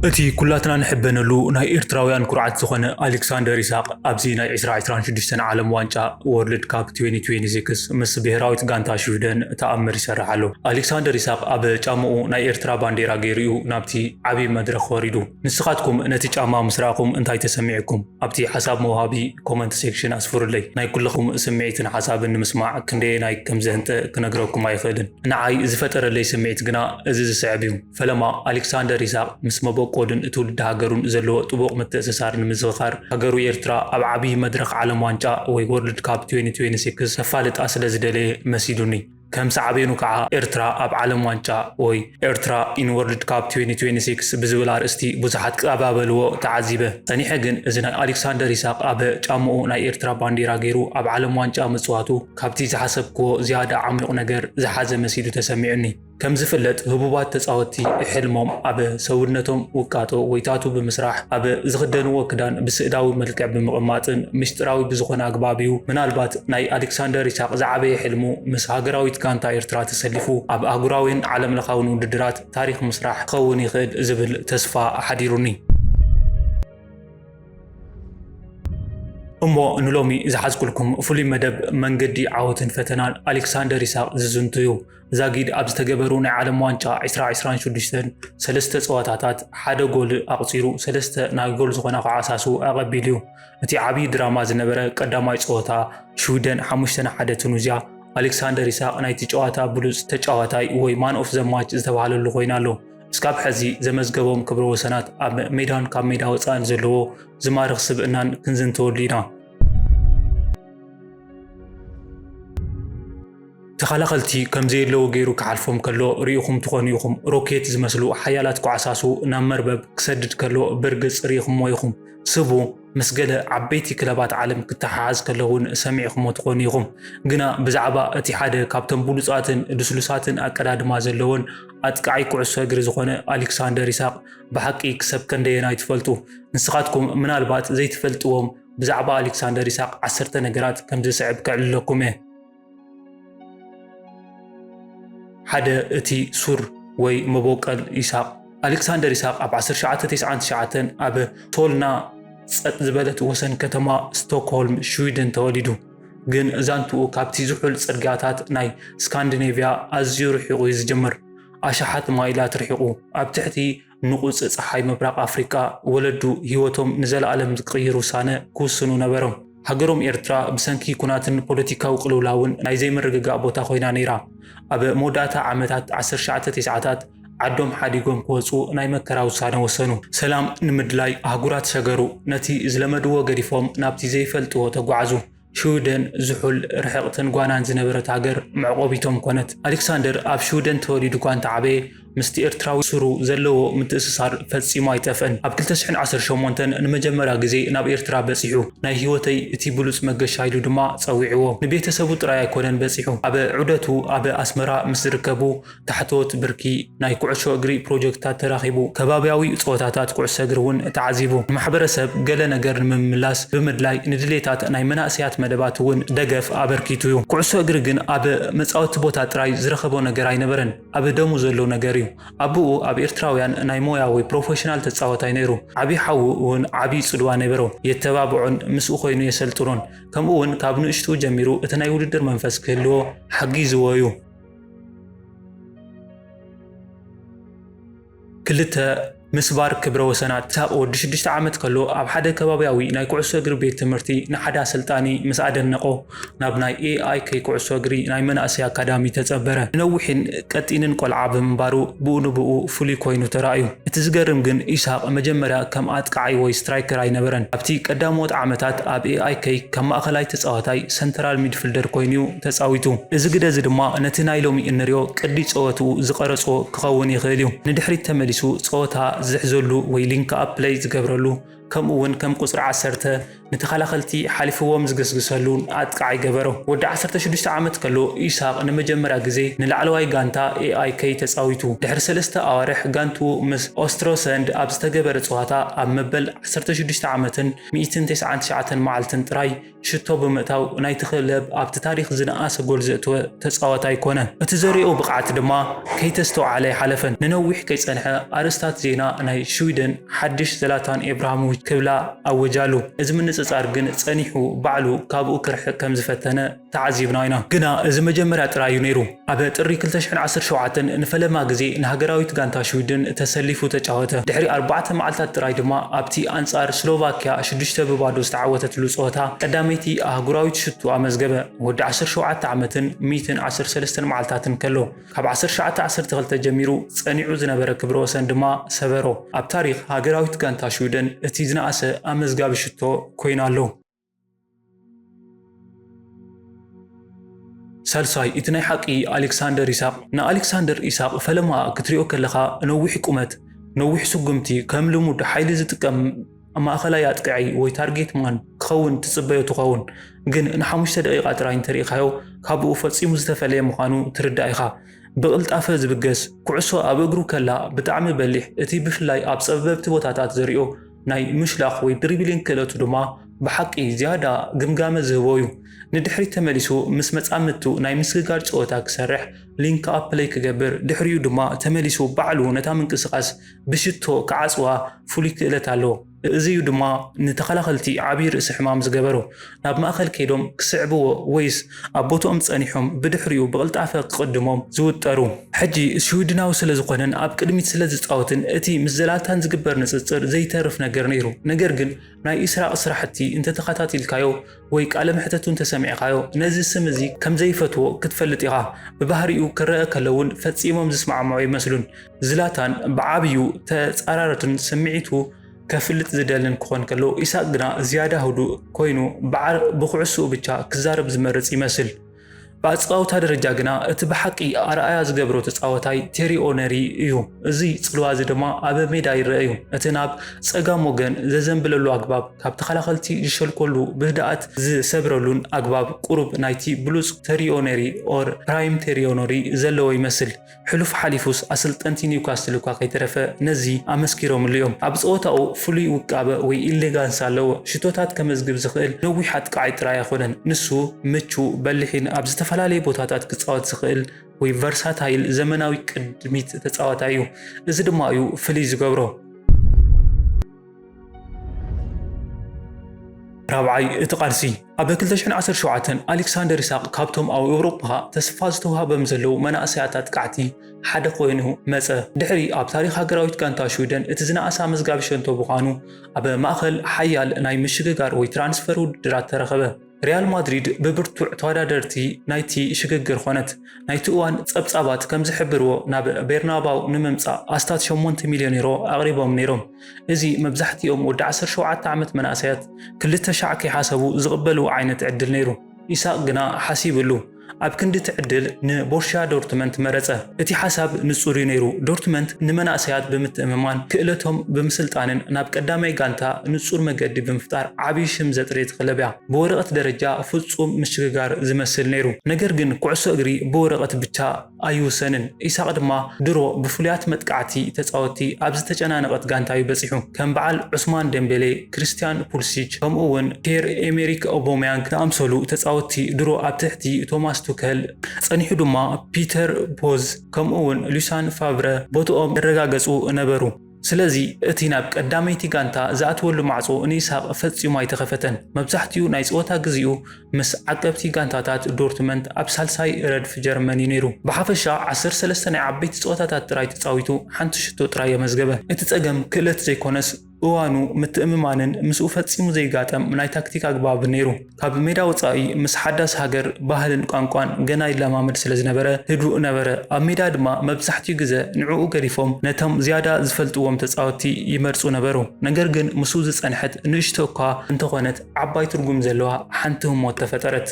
أتي كلاتنا نحبنلو ناي إيرتراويان كرعات زخنة ألكسندر إسحاق أبزي ناي 2026 عالم وانشا وورلد كاب 2026 مس بهراويت غانتا شويدن تأمر يسرحلو ألكسندر إسحاق أب جامعو ناي إيرترا بانديرا غيريو نابتي عبي مدرخ وريدو نسخاتكم نتي جامع مسراقكم انتاي تسمعكم أبتي حساب موهابي كومنت سيكشن أسفر لي ناي كلكم سمعيتن حساب نمسمع كندي ناي كمزهنت كنقرأكم ما يخدن نعاي زفتر اللي سمعيت غنا أزيز سعبيو فلما ألكسندر إسحاق مسمبو قودن تولد هاجرون زلوا طبق متأسسار نمزخار هاجرو إيرترا أبعبي مدرخ عالم وانشا وورلد كاب 2026 سفالت أصل زدلي مسيدوني كم سعبينو كعا إيرترا أب عالم وانشا وي إيرترا إن وورلد كاب 2026 بزولار استي بزحات أبابلو تعذيبه تاني حقن إذن ألكسندر إسحاق أب جامعو ناي إيرترا بانديرا غيرو أب عالم وانشا مصواتو كابتي زحسب كو زيادة عميق نجر زحازة مسيدو تسمعني كم زفلت هبوبات تصاوتي حلمهم أب سورنتهم وكاتو ويتاتو بمسرح أب زغدنو وكدان بسئداوي ملكع بمقماتن مشتراوي بزغن أقبابيو من البات ناي ألكسندر إسحاق زعبي حلمو مس هاجراوي كانتا إيرترا تسلفو أب أقراوين عالم لخاون وددرات تاريخ مسرح خوني خد زبل تسفى حديروني أمو نلومي إذا حزكلكم فولي مدب منقدي عاوتن فتنان ألكسندر إسحاق ززنتيو زاقيد أبز تقبرون عالم وانشا 2026 سلسة صواتاتات حدا قول أقصيرو سلسة ناقول زغنا عاساسو أغبيليو نتي عبي دراما زنبرا قداماي صوتا شودن حمشتنا حدا تنوزيا ألكسندر إسحاق نايتي جواتا بلوز تجواتاي وي مان أوف ذا ماتش زتبعالو اللغوينالو سكاب حزي زمزقبهم كبرو سنات أب ميدان كاب ميدا وطان زلو زمارغ سبقنان كنزن تولينا تخلقلتي كم زي لو غيرو كعالفهم كلو ريخم تخونيخم روكيت زمسلو حيالات كعساسو نامربب كسدد كلو برقص ريخم ويخم سبو مسجلة عبيتي كلابات عالم كتحاز كلهون سميعكم وتقونيكم قنا بزعبا اتحاد كابتن بولوساتن دسلوساتن أكراد ما زلون أتقعي كعسو اقر زخونة ألكسندر إسحاق بحقي كسب كندينا يتفلتو نسخاتكم من البات زي تفلتوهم بزعبا ألكسندر إسحاق 10 نقرات كم زي سعب كعلكم حدا اتي سور وي مبوكال إسحاق ألكسندر إسحاق أب 1999 أب تولنا زبالت وسن كتما ستوكهولم شويدن توليدو جن زانتو كابتي زحول صرقاتات ناي سكاندينيفيا أزيو رحيقو يزجمر أشحات مايلات رحيقو أبتحتي نقوص صحاي مبراق أفريقيا ولدو هيوتهم نزل عالم زقيرو سانة كوسنو نبرم هاجروم إيرترا بسنكي كوناتن بوليتيكا وقلولاون ناي زي مرقاق بوتا خوينا نيرا أب موداتا عامتات 19 عدوم حديقهم كوصو ناي مكرا وسانة وسنو سلام نمدلاي أهقورات شغرو نتي إزلمدو وقريفهم نابتي زي فلتو تقوعزو شودن زحول رحقتن قوانان زنبرت هاجر معقوبيتهم كونت ألكسندر أب شودن توليدو كوان تعبي مستي إيرتراوي سورو زلو متأسسار فلسي ما يتفن أب كل 19 شومونتن نمجمرا غزي ناب إيرترا بسيحو ناي هيوتي اتي بلوس مقش هايلو دما صويعوه نبيت سبوت رايا كونن بسيحو أب عودتو أب أسمرا مسركبو تحتوت بركي ناي كوعشو أقري بروجكتات تراخيبو كبابياوي صوتاتات كوعش أقرون تعذيبو محبر سب قل نقر من ملاس بمدلاي ندليتات ناي مناسيات مدباتون دقف أبركيتو كوعشو أقرقن أب مصاوت بوتات راي زرخبو نقراي نبرن أب دمو زلو نقريو أبو أب إيرتراويان ناي موياوي بروفيشنال تتصاوتاي نيرو عبي حوون عبي صدوا نيبرو يتبابعون مسؤ خوينو يسلطرون كمون كابنو اشتو جميرو اتناي وددر منفس كلو حقي زوايو كلتا مسبار كبر وسنات سابو دشدشت عامت كلو أب حدا كبابياوي ناي كعسو أقري بيت تمرتي نحدا سلطاني مساعدة نقو ناب ناي AI كي كعسو أقري ناي من أسيا أكادامي تتصبره نوحين كتينن قول عاب مبارو بونو بقو فولي كوينو ترايو اتزقرم جن إسحاق مجمرة كم أتقعي وي سترايكر أي نبرن أبتي قداموت عامتات أب AI كي كم أخلاي تتصاوتاي سنترال ميدفيلدر كوينيو تتصاويتو إزقدا زدما نتناي لومي إنريو كردي صوتو زقرصو كخوني خيليو ندحري تمليسو صوتها زحزلو وي لينك اب بلاي زغبرلو ከምኡውን ከም ቁጽሪ 10 ንተኸላኸልቲ ሓሊፍዎም ዝገስግሰሉን ኣጥቃዓይ ገበሮ ወዲ 16 ዓመት ከሎ ኢሳቅ ንመጀመርያ ግዜ ንላዕለዋይ ጋንታ ኤኣይኬ ተጻዊቱ ድሕሪ 3 ኣዋርሕ ጋንቱ ምስ ኦስትሮሰንድ ኣብ ዝተገበረ ጸወታ ኣብ መበል 16 ዓመትን 199 መዓልትን ጥራይ ሽቶ ብምእታው ናይቲ ክለብ ኣብቲ ታሪኽ ዝነኣሰ ጎል ዘእተወ ተጻዋታ ይኮነ እቲ ዘሪኦ ብቕዓት ድማ ከይተስተውዓለ ይሓለፈን ንነዊሕ ከይጸንሐ ኣርስታት ዜና ናይ ስዊድን ሓድሽ ዘላታን ኢብራሂሞቪች ክብላ ኣወጃሉ እዚ ምንጽጻር ግን ጸኒሑ ባዕሉ ካብኡ ክርሕቕ ከም ዝፈተነ ተዓዚብና ኢና ግና እዚ መጀመርያ ጥራይ ነይሩ ኣብ ጥሪ 2017 ንፈለማ ግዜ ንሃገራዊት ጋንታ ስዊድን ተሰሊፉ ተጫወተ ድሕሪ 4 መዓልታት ጥራይ ድማ ኣብቲ ኣንጻር ስሎቫክያ 6-0 ዝተዓወተትሉ ጸወታ ቀዳመይቲ ኣህጉራዊት ሽቱ ኣመዝገበ ወዲ 17 ዓመትን 113 መዓልታትን ከሎ ካብ 1912 ጀሚሩ ጸኒዑ ዝነበረ ክብረ ወሰን ድማ ሰበሮ ኣብ ታሪኽ ሃገራዊት ጋንታ ስዊድን እቲ ዝነኣሰ ኣመዝጋቢ ሽቶ ኮይኑ ኣሎ ሳልሳይ እቲ ናይ ሓቂ ኣሌክሳንደር ኢሳቅ ንኣሌክሳንደር ኢሳቅ ፈለማ ክትሪኦ ከለኻ ነዊሕ ቁመት ነዊሕ ስጉምቲ ከም ልሙድ ሓይሊ ዝጥቀም ማእኸላይ ኣጥቃዒ ወይ ታርጌት ማን ክኸውን ትጽበዮ ትኸውን ግን ን5 ደቂቓ ጥራይ እንተሪኢኻዮ ካብኡ ፈጺሙ ዝተፈለየ ምዃኑ ትርዳእ ኢኻ ብቕልጣፈ ዝብገስ ኩዕሶ ኣብ እግሩ ከላ ብጣዕሚ በሊሕ እቲ ብፍላይ ኣብ ጸበብቲ ቦታታት ዘሪኦ ናይ ምሽላኽ ወይ ድሪብሊንግ ክእለቱ ድማ ብሓቂ ዝያዳ ግምጋመ ዝህቦ እዩ ንድሕሪት ተመሊሱ ምስ መጻምቱ ናይ ምስግጋር ጸወታ ክሰርሕ ሊንክ ኣፕ ፕሌይ ክገብር ድሕሪኡ ድማ ተመሊሱ ባዕሉ ነታ ምንቅስቓስ ብሽቶ ክዓጽዋ ፍሉይ ክእለት ኣለዎ እዚ ድማ ንተኸላኸልቲ ዓብዪ ርእሲ ሕማም ዝገበሩ ናብ ማእኸል ከይዶም ክስዕብዎ ወይስ ኣብ ቦትኦም ጸኒሖም ብድሕሪኡ ብቕልጣፈ ክቕድሞም ዝውጠሩ ሕጂ ስዊድናዊ ስለ ዝኾነን ኣብ ቅድሚት ስለ ዝጻወትን እቲ ምስ ዘላታን ዝግበር ንጽጽር ዘይተርፍ ነገር ነይሩ ነገር ግን ናይ ኢስራቅ ስራሕቲ እንተተኸታቲልካዮ ወይ ቃለ ምሕተቱን ተሰሚዕካዮ ነዚ ስም እዚ ከም ዘይፈትዎ ክትፈልጥ ኢኻ ብባህሪኡ ክረአ ከለውን ፈጺሞም ዝስማዕምዑ ይመስሉን ዝላታን ብዓብዩ ተጻራረትን ስምዒቱ ከፍልጥ ዝደልን ክኾን ከሎ ኢሳቅ ግና ዝያዳ ህዱእ ኮይኑ ብኩዕሶኡ ብቻ ክዛረብ ዝመርጽ ይመስል በአጽዋውታ ደረጃ ግና እቲ በሐቂ አርአያ ዝገብሮ ተጻዋታይ ቴሪ ኦነሪ እዩ እዚ ጽልዋ ድማ ኣብ ሜዳ ይረአዩ እቲ ናብ ጸጋም ወገን ዘዘንብለሉ አግባብ ካብ ተኸላኸልቲ ይሸልኮሉ ብህዳአት ዝሰብረሉን አግባብ ቁሩብ ናይቲ ብሉጽ ቴሪ ኦነሪ ኦር ፕራይም ቴሪ ኦነሪ ዘለዎ ይመስል ሕሉፍ ሓሊፉስ አሰልጠንቲ ኒውካስትል እኳ ከይተረፈ ነዚ አመስኪሮም ልዮም ኣብ ጸወታኡ ፍሉይ ውቃበ ወይ ኢሌጋንስ ኣለዎ ሽቶታት ከመዝግብ ዝኽእል ነዊሕ አጥቃዒ ጥራይ ኣይኮነን ንሱ ምቹ በልሒን ኣብ ዝተፈላለዩ ቦታታት ክጻወት ዝኽእል ወይ ቨርሳታይል ዘመናዊ ቅድሚት ተጻዋታይ እዩ እዚ ድማ እዩ ፍሉይ ዝገብሮ ራብዓይ እቲ ቃልሲ ኣብ 2017 ኣሌክሳንደር ኢሳቅ ካብቶም ኣብ ኤውሮፓ ተስፋ ዝተዋሃበም ዘለው መናእሰያታት ቃዕቲ ሓደ ኮይኑ መጸ ድሕሪ ኣብ ታሪኽ ሃገራዊት ጋንታ ስዊድን እቲ ዝነኣሳ መዝጋቢ ሸንቶ ብዃኑ ኣብ ማእኸል ሓያል ናይ ምሽግጋር ወይ ትራንስፈር ውድድራት ተረኸበ ሪያል ማድሪድ በብርቱዕ ተወዳደርቲ ናይቲ ሽግግር ኾነት ናይቲ እዋን ጸብጻባት ከም ዝሕብርዎ ናብ ቤርናባው ንምምጻእ ኣስታት 8 ሚልዮን ዩሮ ኣቕሪቦም ነይሮም እዚ መብዛሕትኦም ወዲ 17 ዓመት መናእሰያት 200 ከይሓሰቡ ዝቕበሉ ዓይነት ዕድል ነይሩ ኢሳቅ ግና ሓሲብሉ ኣብ ክንዲ ትዕድል ንቦርሺያ ዶርትመንት መረጸ እቲ ሓሳብ ንጹር ነይሩ ዶርትመንት ንመናእሰያት ብምትእምማን ክእለቶም ብምስልጣንን ናብ ቀዳማይ ጋንታ ንጹር መገዲ ብምፍጣር ዓብይ ሽም ዘጥሬት ክለብያ ብወረቐት ደረጃ ፍጹም ምሽግጋር ዝመስል ነይሩ ነገር ግን ኩዕሶ እግሪ ብወረቐት ብቻ ኣይውሰንን ኢሳቅ ድማ ድሮ ብፍሉያት መጥቃዕቲ ተጻወቲ ኣብ ዝተጨናነቐት ጋንታ ይበጺሑ ከም በዓል ዑስማን ዴምቤሌ ክሪስቲያን ፑልሲች ከምኡውን ፒየር ኤሜሪክ ኦባሜያንግ ተኣምሰሉ ተጻወቲ ድሮ ኣብ ትሕቲ ቶማስ ቱከል ጸኒሑ ድማ ፒተር ቦዝ ከምኡውን ሉሳን ፋብረ ቦትኦም ደረጋገጹ ነበሩ ስለዚ እቲ ናብ ቀዳመይቲ ጋንታ ዝኣትወሉ ማዕጾ ንኢሳቅ ፈጺሙ ኣይተኸፈተን መብዛሕትኡ ናይ ጸወታ ግዚኡ ምስ ዓቀብቲ ጋንታታት ዶርትመንት ኣብ ሳልሳይ ረድፍ ጀርመኒ ነይሩ ብሓፈሻ 13 ናይ ዓበይቲ ጸወታታት ጥራይ ተጻዊቱ ሓንቲ ሽቶ ጥራይ የመዝገበ እቲ ጸገም ክእለት ዘይኮነስ እዋኑ ምትእምማንን ምስኡ ፈጺሙ ዘይጋጠም ናይ ታክቲክ አግባብ ነይሩ ካብ ሜዳ ወጻኢ ምስ ሓዳስ ሃገር ባህልን ቋንቋን ገና ይለማመድ ስለ ዝነበረ ህዱእ ነበረ ኣብ ሜዳ ድማ መብዛሕትኡ ግዜ ንዕኡ ገሪፎም ነቶም ዝያዳ ዝፈልጥዎም ተጻወቲ ይመርጹ ነበሩ ነገር ግን ምስኡ ዝጸንሐት ንእሽቶ እኳ እንተኾነት ዓባይ ትርጉም ዘለዋ ሓንቲ ህሞት ተፈጠረት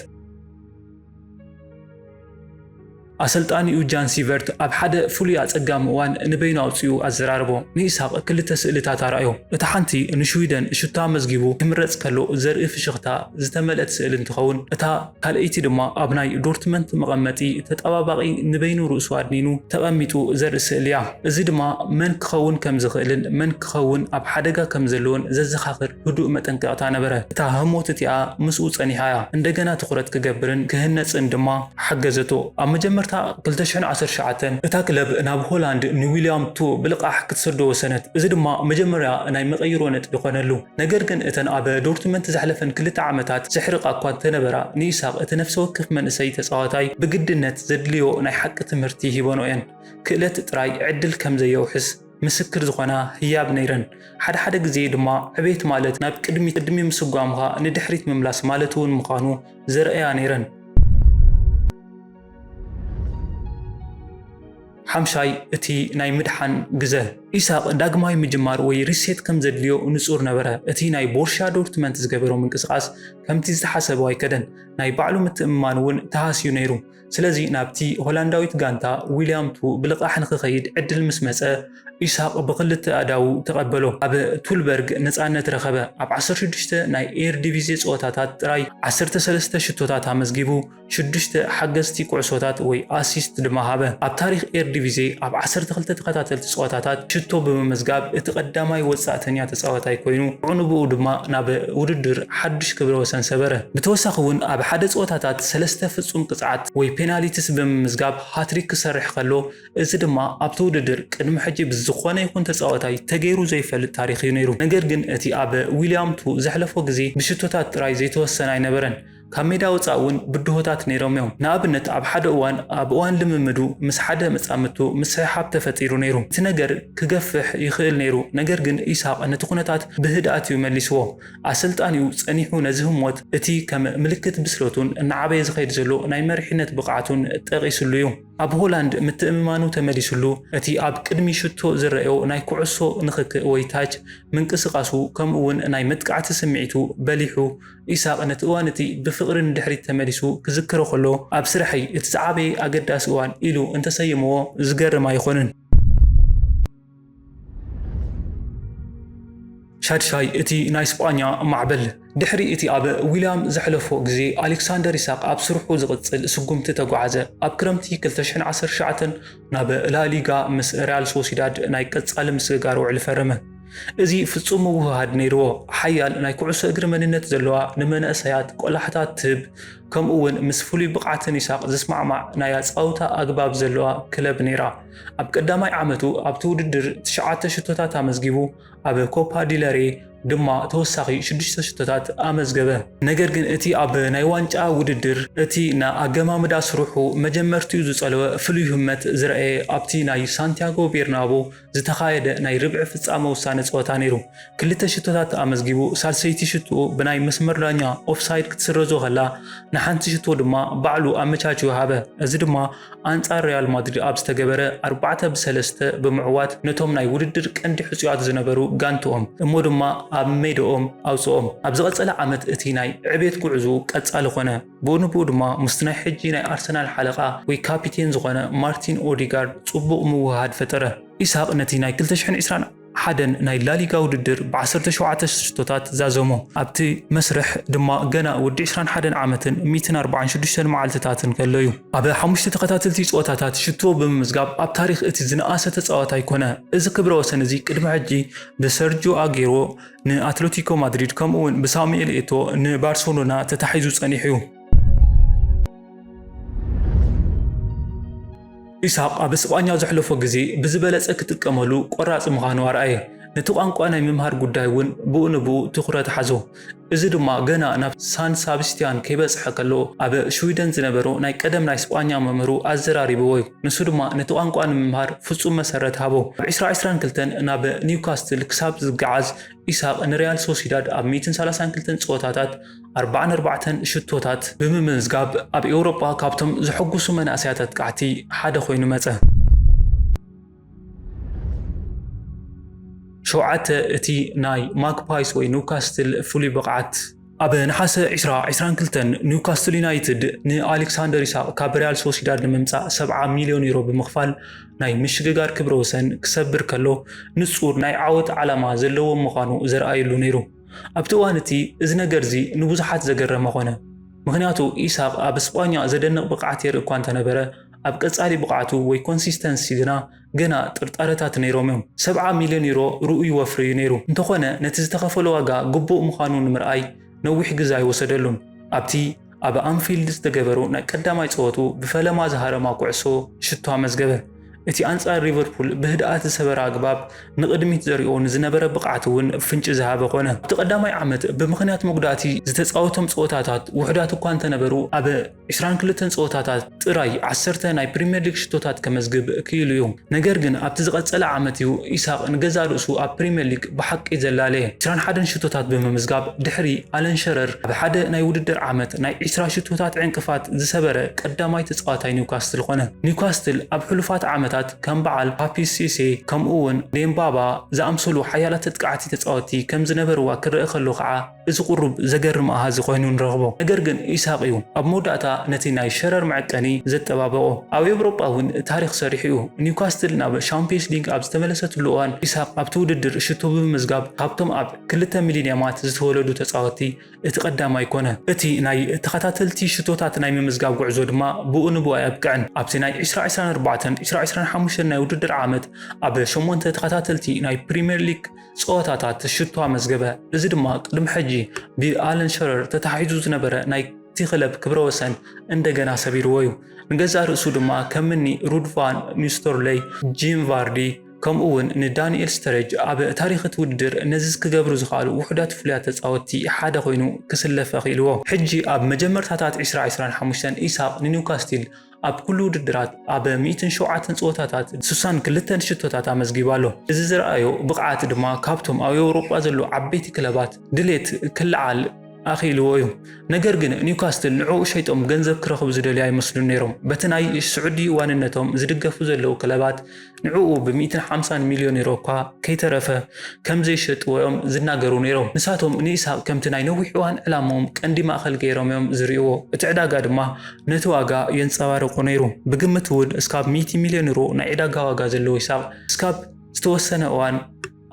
ኣሰልጣኒኡ ጃን ሲቨርት ኣብ ሓደ ፍሉይ ኣጸጋሚ እዋን ንበይኑ ኣውፅኡ ኣዘራርቦ ንኢሳቅ ክልተ ስእልታት ኣርኣዮ። እታ ሓንቲ ንሽዊደን ሽታ መዝጊቡ ክምረጽ ከሎ ዘርኢ ፍሽኽታ ዝተመልአት ስእሊ እንትኸውን እታ ካልአይቲ ድማ ኣብ ናይ ዶርትመንት መቐመጢ ተጠባባቂ ንበይኑ ርእሱ ኣድኒኑ ተቐሚጡ ዘርኢ ስእሊ እያ። እዚ ድማ መን ክኸውን ከም ዝኽእልን መን ክኸውን ኣብ ሓደጋ ከም ዘለዎን ዘዘኻኽር ህዱእ መጠንቀቕታ ነበረ። እታ ህሞት እቲኣ ምስኡ ጸኒሓ እያ እንደገና ትኹረት ክገብርን ክህነጽን ድማ ሓገዘቶ። ኣብ መጀመርታ 2019 እታ ክለብ ናብ ሆላንድ ንዊልያም ቱ ብልቃሕ ክትሰዶ ወሰነት። እዚ ድማ መጀመርያ ናይ መቐይሮ ነጥቢ ኮነሉ። ነገር ግን እተን ኣብ ዶርትመንት ዝሕለፈን 2 ዓመታት ዘሕርቃ እኳ እንተነበራ ንኢሳቅ እቲ ነፍሲ ወከፍ መንእሰይ ተጻዋታይ ብግድነት ዘድልዮ ናይ ሓቂ ትምህርቲ ሂቦኖ እየን። ክእለት ጥራይ ዕድል ከም ዘየውሕስ ምስክር ዝኾና ህያብ ነይረን። ሓደ ግዜ ድማ ዕቤት ማለት ናብ ቅድሚ ምስጓምኻ ንድሕሪት ምምላስ ማለት እውን ምዃኑ ዘርእያ ነይረን። ሓምሻይ እቲ ናይ ምድሓን ግዘ ኢሳቅ ዳግማይ ምጅማር ወይ ሪሴት ከም ዘድልዮ ንጹር ነበረ። እቲ ናይ ቦርሻ ዶርትመንት ዝገበሮ ምንቅስቓስ ከምቲ ዝተሓሰበ ኣይከደን። ናይ ባዕሉ ምትእምማን እውን ተሃስዩ ነይሩ። ስለዚ ናብቲ ሆላንዳዊት ጋንታ ዊልያም ቱ ብልቃሕ ንክኸይድ ዕድል ምስ መፀ ኢሳቅ ብክልተ ኣዳው ተቐበሎ። ኣብ ቱልበርግ ነፃነት ረኸበ። ኣብ 16 ናይ ኤር ዲቪዜ ፀወታታት ጥራይ 13 ሽቶታት ኣመዝጊቡ 6 ሓገዝቲ ኩዕሶታት ወይ ኣሲስት ድማ ሃበ። ኣብ ታሪክ ኤር ዲቪዜ ኣብ 12 ተኸታተልቲ ፀወታታት ሽቶ ብምምዝጋብ እቲ ቀዳማይ ወጻእተኛ ተፃዋታይ ኮይኑ ዕኑብኡ ድማ ናብ ውድድር ሓድሽ ክብረ ወሰን ሰበረ። ብተወሳኺ እውን ኣብ ሓደ ፀወታታት 3 ፍጹም ቅጽዓት ወይ ፔናልቲስ ብምምዝጋብ ሃትሪክ ክሰርሕ ከሎ እዚ ድማ ኣብቲ ውድድር ቅድሚ ሕጂ ዝኾነ ይኹን ተፃዋታይ ተገይሩ ዘይፈልጥ ታሪኽ እዩ ነይሩ። ነገር ግን እቲ ኣብ ዊልያም ቱ ዘሕለፎ ግዜ ብሽቶታት ጥራይ ዘይተወሰነ ኣይነበረን። ካብ ሜዳ ወፃእ እውን ብድሆታት ነይሮም እዮም። ንኣብነት ኣብ ሓደ እዋን ኣብ እዋን ልምምዱ ምስ ሓደ መጻምቱ ምስሕሓብ ተፈጢሩ ነይሩ። እቲ ነገር ክገፍሕ ይኽእል ነይሩ። ነገር ግን ኢሳቅ ነቲ ኩነታት ብህድኣት እዩ መሊስዎ። ኣሰልጣኒኡ ጸኒሑ ነዚ ህሞት እቲ ከም ምልክት ብስለቱን እናዓበየ ዝኸይድ ዘሎ ናይ መሪሕነት ብቕዓቱን ጠቒሱሉ እዩ። ኣብ ሆላንድ ምትእምማኑ ተመሊሱሉ። እቲ ኣብ ቅድሚ ሽቶ ዝረአዮ ናይ ኩዕሶ ንኽክእ ወይ ታች ምንቅስቓሱ ከምኡ እውን ናይ መጥቃዕቲ ስምዒቱ በሊሑ ኢሳቅ ነቲ እዋን እቲ ብፍቕሪ ንድሕሪት ተመሊሱ ክዝክሮ ከሎ ኣብ ስራሐይ እቲ ዝዓበየ ኣገዳሲ እዋን ኢሉ እንተሰይምዎ ዝገርም ኣይኾንን። ሻድሻይ እቲ ናይ ስጳኛ ማዕበል ድሕሪ እቲ ኣብ ዊልያም ዘሕለፎ ግዜ ኣሌክሳንደር ኢሳቅ ኣብ ስርሑ ዝቕጽል ስጉምቲ ተጓዓዘ። ኣብ ክረምቲ 2019 ናብ ላሊጋ ምስ ሪያል ሶሲዳድ ናይ ቀጻሊ ምስግጋር ውዕል ፈረመ። እዚ ፍጹም ውህሃድ ነይርዎ። ሓያል ናይ ኩዕሶ እግሪ መንነት ዘለዋ ንመንእሰያት ቆላሕታት ትህብ ከምኡ እውን ምስ ፍሉይ ብቕዓትን ኢሳቅ ዝስማዕማዕ ናይ ኣጻውታ ኣግባብ ዘለዋ ክለብ ነይራ። ኣብ ቀዳማይ ዓመቱ ኣብቲ ውድድር 9 ሽቶታት ኣመዝጊቡ ኣብ ኮፓ ዲለሬ ድማ ተወሳኺ 6 ሽቶታት ኣመዝገበ። ነገር ግን እቲ ኣብ ናይ ዋንጫ ውድድር እቲ ንኣገማምዳ ስርሑ መጀመርቲኡ ዝጸለወ ፍሉይ ህመት ዝረአየ ኣብቲ ናይ ሳንቲያጎ ቤርናቦ ዝተኻየደ ናይ ርብዒ ፍጻመ ውሳነ ፀወታ ነይሩ። 2 ሽቶታት ኣመዝጊቡ ሳልሰይቲ ሽትኡ ብናይ መስመር ዳኛ ኦፍሳይድ ክትስረዞ ከላ ንሓንቲ ሽቶ ድማ ባዕሉ ኣመቻችዩ ሃበ። እዚ ድማ ኣንጻር ሪያል ማድሪድ ኣብ ዝተገበረ 4-3 ብምዕዋት ነቶም ናይ ውድድር ቀንዲ ሕጹያት ዝነበሩ ጋንትኦም እሞ ድማ ኣብ ሜዳኦም ኣውፅኦም። ኣብ ዝቐጸለ ዓመት እቲ ናይ ዕቤት ጉዕዙ ቀጻሊ ኮነ። ብኡንብኡ ድማ ምስ ናይ ሕጂ ናይ ኣርሰናል ሓለቓ ወይ ካፒቴን ዝኾነ ማርቲን ኦዲጋርድ ጽቡቕ ምውህሃድ ፈጠረ። ኢሳቅ ነቲ ናይ 2021 ናይ ላሊጋ ውድድር ብ17 ሽቶታት ዛዘሞ። ኣብቲ መስርሕ ድማ ገና ወዲ 21 ዓመትን 146 መዓልትታትን ከሎ እዩ። ኣብ 5 ተኸታተልቲ ፀወታታት ሽቶ ብምምዝጋብ ኣብ ታሪክ እቲ ዝነኣሰ ተፃዋታይ ኮነ። እዚ ክብረ ወሰን እዚ ቅድሚ ሕጂ ብሰርጂዮ አጌሮ ንኣትሌቲኮ ማድሪድ ከምኡ እውን ብሳሙኤል ኤቶ ንባርሴሎና ተታሒዙ ጸኒሑ እዩ። ኢሳቅ ኣብ እስጳኛ ዘሕለፎ ግዜ ብዝበለጸ ክጥቀመሉ ቆራጽ ምዃኑ ኣርኣየ። ነቲ ቋንቋ ናይ ምምሃር ጉዳይ እውን ብኡንብኡ ትኹረት ሓዞ። እዚ ድማ ገና ናብ ሳን ሳብስቲያን ከይበጽሐ ከሎ ኣብ ሽዊደን ዝነበሩ ናይ ቀደም ናይ እስጳኛ መምህሩ ኣዘራሪብዎ እዩ። ንሱ ድማ ነቲ ቋንቋ ንምምሃር ፍጹም መሰረት ሃቦ። ኣብ 2022 ናብ ኒውካስትል ክሳብ ዝገዓዝ ኢሳቅ ንሪያል ሶሲዳድ ኣብ 132 ፀወታታት 44 ሽቶታት ብምምዝጋብ ኣብ ኤውሮጳ ካብቶም ዝሕጉሱ መናእሰያት ኣጥቃዕቲ ሓደ ኮይኑ መጸ። ሸውዓተ እቲ ናይ ማግፓይስ ወይ ኒውካስትል ፍሉይ ብቕዓት ኣብ ነሓሰ 2022 ኒውካስትል ዩናይትድ ንኣሌክሳንደር ኢሳቅ ካብ ሪያል ሶሲዳድ ንምምፃእ 70 ሚልዮን ዩሮ ብምኽፋል ናይ ምሽግጋር ክብረ ወሰን ክሰብር ከሎ ንጹር ናይ ዓወት ዓላማ ዘለዎ ምዃኑ ዘርኣየሉ ነይሩ። ኣብቲ እዋን እቲ እዚ ነገር እዚ ንብዙሓት ዘገረመ ኾነ። ምክንያቱ ኢሳቅ ኣብ እስጳኛ ዘደንቕ ብቕዓት የርኢ እኳ እንተነበረ ኣብ ቀጻሊ ብቕዓቱ ወይ ኮንሲስተንሲ ግና ገና ጥርጣረታት ነይሮም እዮም። 70 ሚልዮን ዩሮ ርኡይ ወፍሪ ነይሩ። እንተኾነ ነቲ ዝተኸፈለ ዋጋ ግቡእ ምዃኑ ንምርኣይ ነዊሕ ግዜ ኣይወሰደሉን። ኣብቲ ኣብ ኣንፊልድ ዝተገበሩ ናይ ቀዳማይ ፀወቱ ብፈለማ ዝሃረማ ኩዕሶ ሽቶ ኣመዝገበ። እቲ ኣንጻር ሊቨርፑል ብህድኣት ዝሰበረ ኣግባብ ንቕድሚት ዘሪኦ ንዝነበረ ብቕዓት እውን ፍንጭ ዝሃበ ኾነ። ኣብቲ ቀዳማይ ዓመት ብምኽንያት መጉዳእቲ ዝተፃወቶም ፀወታታት ውሕዳት እኳ እንተነበሩ ኣብ 22 ፀወታታት ጥራይ 10 ናይ ፕሪምየር ሊግ ሽቶታት ከመዝግብ ክኢሉ እዩ። ነገር ግን ኣብቲ ዝቐፀለ ዓመት እዩ ኢሳቅ ንገዛ ርእሱ ኣብ ፕሪምየር ሊግ ብሓቂ ዘላለየ 21 ሽቶታት ብምምዝጋብ ድሕሪ ኣለን ሸረር ኣብ ሓደ ናይ ውድድር ዓመት ናይ 20 ሽቶታት ዕንቅፋት ዝሰበረ ቀዳማይ ተፃዋታይ ኒውካስትል ኾነ። ኒውካስትል ኣብ ሕሉፋት ዓመት ከም በዓል ፓፒስ ሲሴ ከምኡውን ዴምባባ ዝኣምሰሉ ሓያላት ተጥቃዕቲ ተፃወቲ ከም ዝነበርዋ ክርአ ከሎ ከዓ እዚ ቁሩብ ዘገርም ኣሃዚ ኮይኑ ንረኽቦ። ነገር ግን ኢሳቅ እዩ ኣብ መወዳእታ ነቲ ናይ ሸረር መዐቀኒ ዘጠባበቆ። ኣብ ኤውሮጳ እውን ታሪክ ሰሪሕ እዩ። ኒውካስትል ናብ ሻምፒየንስ ሊግ ኣብ ዝተመለሰትሉ እዋን ኢሳቅ ኣብቲ ውድድር ሽቶ ብምምዝጋብ ካብቶም ኣብ 2 ሚሊዮናት ዝተወለዱ ተፃወቲ እቲ ቀዳማይ ኮነ። እቲ ናይ ተኸታተልቲ ሽቶታት ናይ ምምዝጋብ ጉዕዞ ድማ ብኡ ንብኡ ኣየብቅዕን። ኣብቲ ናይ 2024-2025 ናይ ውድድር ዓመት ኣብ 8 ተኸታተልቲ ናይ ፕሪምየር ሊግ ፀወታታት ሽቶ ኣመዝገበ። እዚ ድማ ቅድሚ ሕጂ ብኣለን ሸረር ተታሒዙ ዝነበረ ናይ እቲ ክለብ ክብረ ወሰን እንደገና ሰቢርዎ እዩ። ንገዛ ርእሱ ድማ ከምኒ ሩድ ቫን ኒስተርሎይ፣ ጂም ቫርዲ ከምኡውን ንዳንኤል ስተረጅ ኣብ ታሪክ እቲ ውድድር ነዚ ክገብሩ ዝኽኣሉ ውሕዳት ፍሉያት ተፃወቲ ሓደ ኮይኑ ክስለፈ ኽኢልዎ። ሕጂ ኣብ መጀመርታታት 2025 ኢሳቅ ንኒውካስትል ኣብ ኩሉ ውድድራት ኣብ 107 ፀወታታት 62 ሽቶታት ኣመዝጊቡ ኣሎ። እዚ ዝረኣዮ ብቕዓት ድማ ካብቶም ኣብ ኤውሮጳ ዘሎ ዓበይቲ ክለባት ድሌት ክለዓል ኣኺልዎ እዩ። ነገር ግን ኒውካስትል ንዕኡ ሸይጦም ገንዘብ ክረኽቡ ዝደልዩ ኣይመስሉን ነይሮም። በቲ ናይ ስዑዲ ዋንነቶም ዝድገፉ ዘለዉ ክለባት ንዕኡ ብ150 ሚልዮን ዩሮ እኳ ከይተረፈ ከም ዘይሸጥዎም ዝናገሩ ነይሮም። ንሳቶም ንኢሳቅ ከምቲ ናይ ነዊሕ እዋን ዕላሞም ቀንዲ ማእኸል ገይሮም እዮም ዝርእይዎ። እቲ ዕዳጋ ድማ ነቲ ዋጋ የንፀባርቁ ነይሩ። ብግምት እውን እስካብ 100 ሚልዮን ዩሮ ናይ ዕዳጋ ዋጋ ዘለዎ ኢሳቅ እስካብ ዝተወሰነ እዋን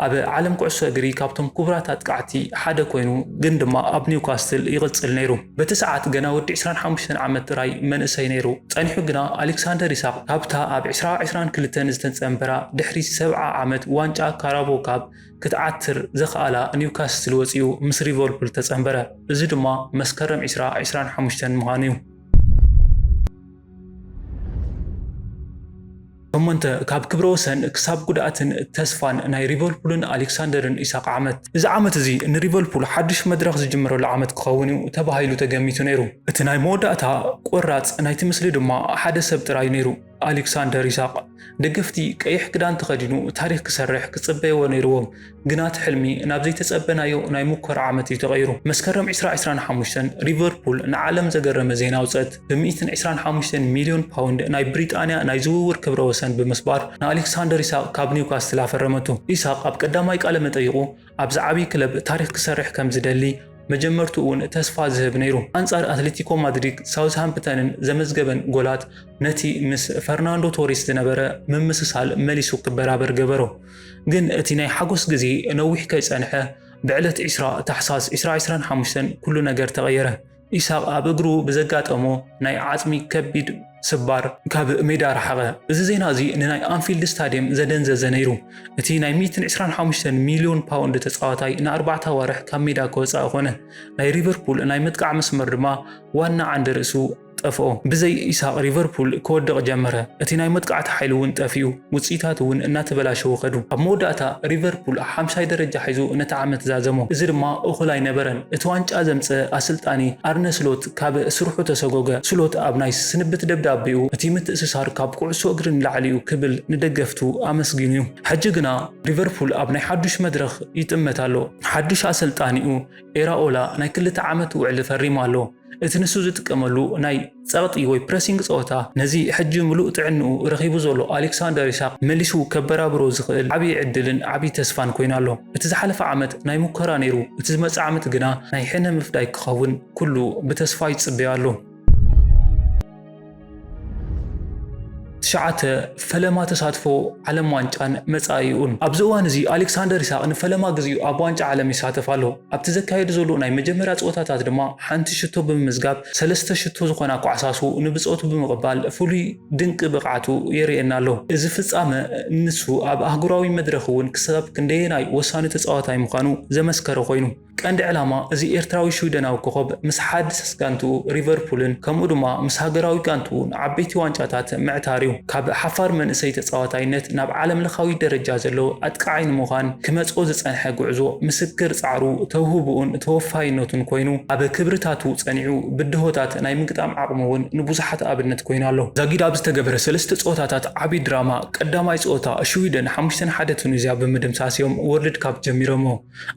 ኣብ ዓለም ኩዕሶ እግሪ ካብቶም ክቡራት ኣጥቃዕቲ ሓደ ኮይኑ ግን ድማ ኣብ ኒውካስትል ይቕፅል ነይሩ። በቲ ሰዓት ገና ወዲ 25 ዓመት ጥራይ መንእሰይ ነይሩ። ፀኒሑ ግና ኣሌክሳንደር ኢሳቅ ካብታ ኣብ 2022 ዝተፀንበራ ድሕሪ 70 ዓመት ዋንጫ ካራቦ ካፕ ክትዓትር ዘኽኣላ ኒውካስትል ወፂኡ ምስ ሊቨርፑል ተፀንበረ። እዚ ድማ መስከረም 2025 ምዃኑ እዩ። ከመንተ ካብ ክብረ ወሰን ክሳብ ጉድኣትን ተስፋን ናይ ሊቨርፑልን ኣሌክሳንደርን ኢሳቅ ዓመት። እዚ ዓመት እዚ ንሊቨርፑል ሓድሽ መድረኽ ዝጅምረሉ ዓመት ክኸውን እዩ ተባሂሉ ተገሚቱ ነይሩ። እቲ ናይ መወዳእታ ቆራፅ ናይቲ ምስሊ ድማ ሓደ ሰብ ጥራይ ነይሩ፣ ኣሌክሳንደር ኢሳቅ። ደገፍቲ ቀይሕ ክዳን ተኸዲኑ ታሪክ ክሰርሕ ክጽበይዎ ነይርዎም። ግናት ሕልሚ ናብ ዘይተጸበናዮ ናይ ሙከራ ዓመት እዩ ተቐይሩ። መስከረም 2025 ሊቨርፑል ንዓለም ዘገረመ ዜና ኣውፅአት። ብ125 ሚልዮን ፓውንድ ናይ ብሪጣንያ ናይ ዝውውር ክብረ ወሰን ብምስባር ንኣሌክሳንደር ኢሳቅ ካብ ኒውካስትል ኣፈረመቱ። ኢሳቅ ኣብ ቀዳማይ ቃለ መጠይቁ ኣብዚ ዓብይ ክለብ ታሪክ ክሰርሕ ከም ዝደሊ መጀመርቱ እውን ተስፋ ዝህብ ነይሩ። አንጻር አትሌቲኮ ማድሪድ ሳውዝሃምፕተንን ዘመዝገበን ጎላት ነቲ ምስ ፈርናንዶ ቶሬስ ዝነበረ ምምስሳል መሊሱ ክበራበር ገበሮ። ግን እቲ ናይ ሓጎስ ግዜ ነዊሕ ከይጸንሐ ብዕለት 20 ታሕሳስ 2025 ኩሉ ነገር ተቐየረ። ኢሳቅ ኣብ እግሩ ብዘጋጠሞ ናይ ዓጽሚ ከቢድ ስባር ካብ ሜዳ ረሓቐ። እዚ ዜና እዚ ንናይ አንፊልድ ስታዲየም ዘደንዘዘ ነይሩ። እቲ ናይ 125 ሚልዮን ፓውንድ ተፃዋታይ ን4 ወርሕ ካብ ሜዳ ክወፃእ ኾነ። ናይ ሊቨርፑል ናይ መጥቃዕ መስመር ድማ ዋና ዓንዲ ርእሱ ጠፍኦ። ብዘይ ኢሳቅ ሊቨርፑል ክወድቕ ጀመረ። እቲ ናይ መጥቃዕቲ ሓይሉ እውን ጠፊኡ፣ ውፅኢታት እውን እናተበላሸው ኸዱ። ኣብ መወዳእታ ሊቨርፑል 50 ደረጃ ሒዙ ነቲ ዓመት ዛዘሞ። እዚ ድማ እኹል ኣይነበረን። እቲ ዋንጫ ዘምፀ ኣሰልጣኒ ኣርነ ስሎት ካብ ስርሑ ተሰጎገ። ስሎት ኣብ ናይ ስንብት ደብዳቤኡ እቲ ምትእስሳር ካብ ኩዕሶ እግሪ ንላዕሊ እዩ ክብል ንደገፍቱ ኣመስጊኑ እዩ። ሕጂ ግና ሊቨርፑል ኣብ ናይ ሓዱሽ መድረኽ ይጥመት ኣሎ። ሓዱሽ ኣሰልጣኒኡ ኤራኦላ ናይ 2 ዓመት ውዕሊ ፈሪሙ ኣሎ። እቲ ንሱ ዝጥቀመሉ ናይ ጸቕጢ ወይ ፕሬሲንግ ጸወታ ነዚ ሕጂ ምሉእ ጥዕንኡ ረኺቡ ዘሎ ኣሌክሳንደር ኢሳቅ መሊሱ ከበራብሮ ዝኽእል ዓብዪ ዕድልን ዓብዪ ተስፋን ኮይኑ ኣሎ። እቲ ዝሓለፈ ዓመት ናይ ሙከራ ነይሩ፣ እቲ ዝመጽእ ዓመት ግና ናይ ሕነ ምፍዳይ ክኸውን ኩሉ ብተስፋ ይጽበዮ ኣሎ። شعات فلما تساتفو علم وانجان مصايون ابز اواን እዚ ኣሌክሳንደር ኢሳቅ ንፈለማ ግዚኡ ኣብ ዋንጫ ዓለም ይሳተፍ ኣሎ። ኣብቲ ዘካየድ ዘሎ ናይ መጀመርያ ጾታታት ድማ ሓንቲ ሽቶ ብምዝጋብ ሰለስተ ሽቶ ዝኾና ኳዕሳሱ ንብጾቱ ብምቕባል ፍሉይ ድንቂ ብቕዓቱ የርእየና ኣሎ። እዚ ፍጻመ ንሱ ኣብ ኣህጉራዊ መድረኽ እውን ክሳብ ክንደየናይ ወሳኒ ተጻዋታይ ምዃኑ ዘመስከረ ኮይኑ ቀንዲ ዕላማ እዚ ኤርትራዊ ስዊድናዊ ኮኸብ ምስ ሓድስ ጋንትኡ ሊቨርፑልን ከምኡ ድማ ምስ ሃገራዊ ጋንትኡ ዓበይቲ ዋንጫታት ምዕታር እዩ። ካብ ሓፋር መንእሰይ ተጻዋታይነት ናብ ዓለም ለኻዊ ደረጃ ዘሎ ኣጥቃዓይ ንምዃን ክመጽኦ ዝጸንሐ ጉዕዞ ምስክር ጻዕሩ ተውህቡኡን ተወፋይነቱን ኮይኑ ኣብ ክብርታቱ ጸኒዑ ብድሆታት ናይ ምግጣም ዓቕሙ እውን ንብዙሓት ኣብነት ኮይኑ ኣሎ። ዛጊድ ኣብ ዝተገበረ ሰለስተ ጸወታታት ዓብዪ ድራማ ቀዳማይ ጸወታ ስዊድን 5-1 ቱኒዝያ ብምድምሳስ እዮም ወርልድ ካፕ ጀሚሮሞ።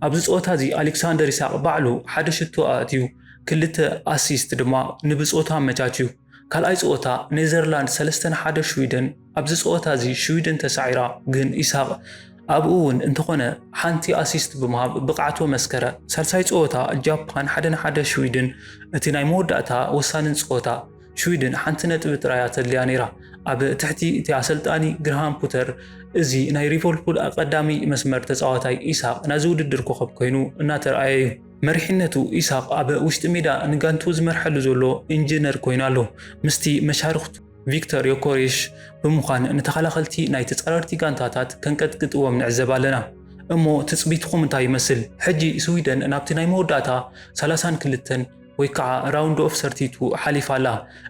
ኣብዚ ጸወታ እዚ ኣሌክሳንደር ኢሳቅ ባዕሉ ሓደ ሽቶ ኣእትዩ ክልተ ኣሲስት ድማ ንብጾታ ኣመቻችዩ። ካልኣይ ጸወታ ኔዘርላንድ 3-1 ስዊድን ኣብዚ ጸወታ እዚ ስዊድን ተሳዒራ ግን ኢሳቅ ኣብኡ እውን እንተኾነ ሓንቲ ኣሲስት ብምሃብ ብቕዓቱ መስከረ። ሳልሳይ ጸወታ ጃፓን 1-1 ስዊድን እቲ ናይ መወዳእታ ወሳንን ጸወታ ስዊድን ሓንቲ ነጥቢ ጥራይ ተድልያ ነይራ። ኣብ ትሕቲ እቲ ኣሰልጣኒ ግርሃም ፖተር እዚ ናይ ሊቨርፑል ቀዳሚ መስመር ተጻዋታይ ኢሳቅ ናዚ ውድድር ኮኸብ ኮይኑ እናተረኣየ እዩ። መሪሕነቱ ኢሳቅ ኣብ ውሽጢ ሜዳ ንጋንቱ ዝመርሐሉ ዘሎ ኢንጂነር ኮይኑ ኣሎ። ምስቲ መሻርክቱ ቪክተር ዮኮሬሽ ብምዃን ንተኸላኸልቲ ናይ ተጻራርቲ ጋንታታት ከንቀጥቅጥዎም ንዕዘብ ኣለና። እሞ ትጽቢትኩም እንታይ ይመስል? ሕጂ ስዊድን ናብቲ ናይ መወዳእታ 32 ወይ ከዓ ራውንድ ኦፍ 32 ሓሊፋ ኣላ።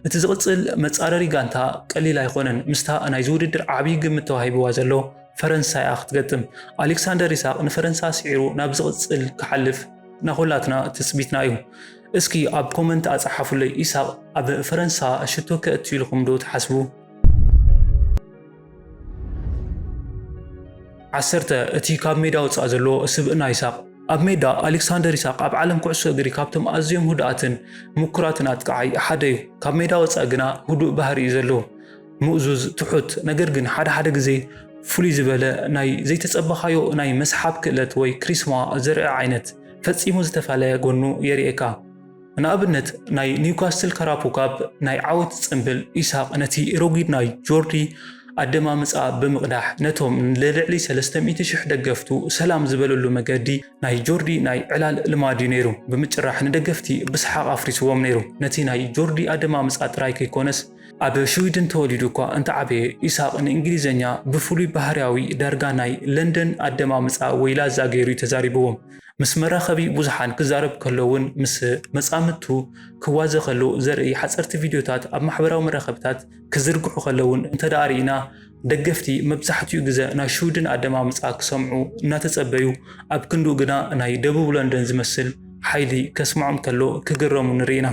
እቲ ዝቕጽል መጻረሪ ጋንታ ቀሊል ኣይኮነን። ምስታ ናይ ዝውድድር ዓብዪ ግምት ተዋሂብዋ ዘሎ ፈረንሳይ ክትገጥም ኣሌክሳንደር ኢሳቅ ንፈረንሳይ ስዒሩ ናብ ዝቕጽል ክሓልፍ ናኹላትና ትጽቢትና እዩ። እስኪ ኣብ ኮመንት ኣጻሓፉለይ ኢሳቅ ኣብ ፈረንሳ ሽቶ ከእትዩ ኢልኩም ዶ ትሓስቡ? 10 እቲ ካብ ሜዳ ወጻእ ዘሎ ስብእና ኢሳቅ ኣብ ሜዳ ኣሌክሳንደር ኢሳቅ ኣብ ዓለም ኩዕሶ እግሪ ካብቶም ኣዝዮም ህዱኣትን ምኩራትን ኣጥቃዓይ ሓደ እዩ። ካብ ሜዳ ወጻእ ግና ህዱእ ባህሪ እዩ ዘለዎ፣ ምእዙዝ ትሑት፣ ነገር ግን ሓደ ግዜ ፍሉይ ዝበለ ናይ ዘይተጸበኻዮ ናይ መስሓብ ክእለት ወይ ክሪስማ ዘርኢ ዓይነት ፈጺሙ ዝተፋለየ ጎኑ የርእየካ። ንኣብነት ናይ ኒውካስትል ካራፖ ካፕ ናይ ዓወት ጽምብል ኢሳቅ ነቲ ሮጊድ ናይ ጆርዲ ኣደማምጻ ብምቕዳሕ ነቶም ልዕሊ 300,000 ደገፍቱ ሰላም ዝበለሉ መገዲ ናይ ጆርዲ ናይ ዕላል ልማዲ ነይሩ። ብምጭራሕ ንደገፍቲ ብስሓቕ ኣፍሪስዎም ነይሩ። ነቲ ናይ ጆርዲ ኣደማምጻ ጥራይ ከይኮነስ ኣብ ስዊድን ተወሊዱ እኳ እንተዓበየ ኢሳቅ ንእንግሊዝኛ ብፍሉይ ባህርያዊ ዳርጋ ናይ ለንደን ኣደማምጻ ወይ ላዛ ገይሩ ተዛሪብዎም። ምስ መራኸቢ ብዙሓን ክዛረብ ከለውን ምስ መጻምቱ ክዋዘ ከሎ ዘርኢ ሓጸርቲ ቪድዮታት ኣብ ማሕበራዊ መራኸቢታት ክዝርግሑ ከለውን እንተዳሪና ደገፍቲ መብዛሕትኡ ግዜ ናይ ስዊድን ኣደማምጻ ክሰምዑ እናተጸበዩ ኣብ ክንዱ ግና ናይ ደቡብ ለንደን ዝመስል ሓይሊ ከስምዖም ከሎ ክግረሙ ንርኢና።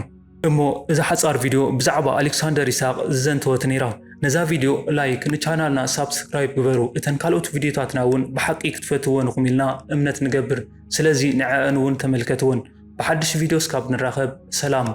እሞ እዛ ሓጻር ቪድዮ ብዛዕባ ኣሌክሳንደር ኢሳቅ ዝዘንተወት ነይራ። ነዛ ቪድዮ ላይክ ንቻናልና ሳብስክራይብ ግበሩ። እተን ካልኦት ቪድዮታትና እውን ብሓቂ ክትፈትዎን ኢልኩም ኢልና እምነት ንገብር። ስለዚ ንዕአን እውን ተመልከትዎን። ብሓድሽ ቪድዮ እስካብ ንራኸብ ሰላም።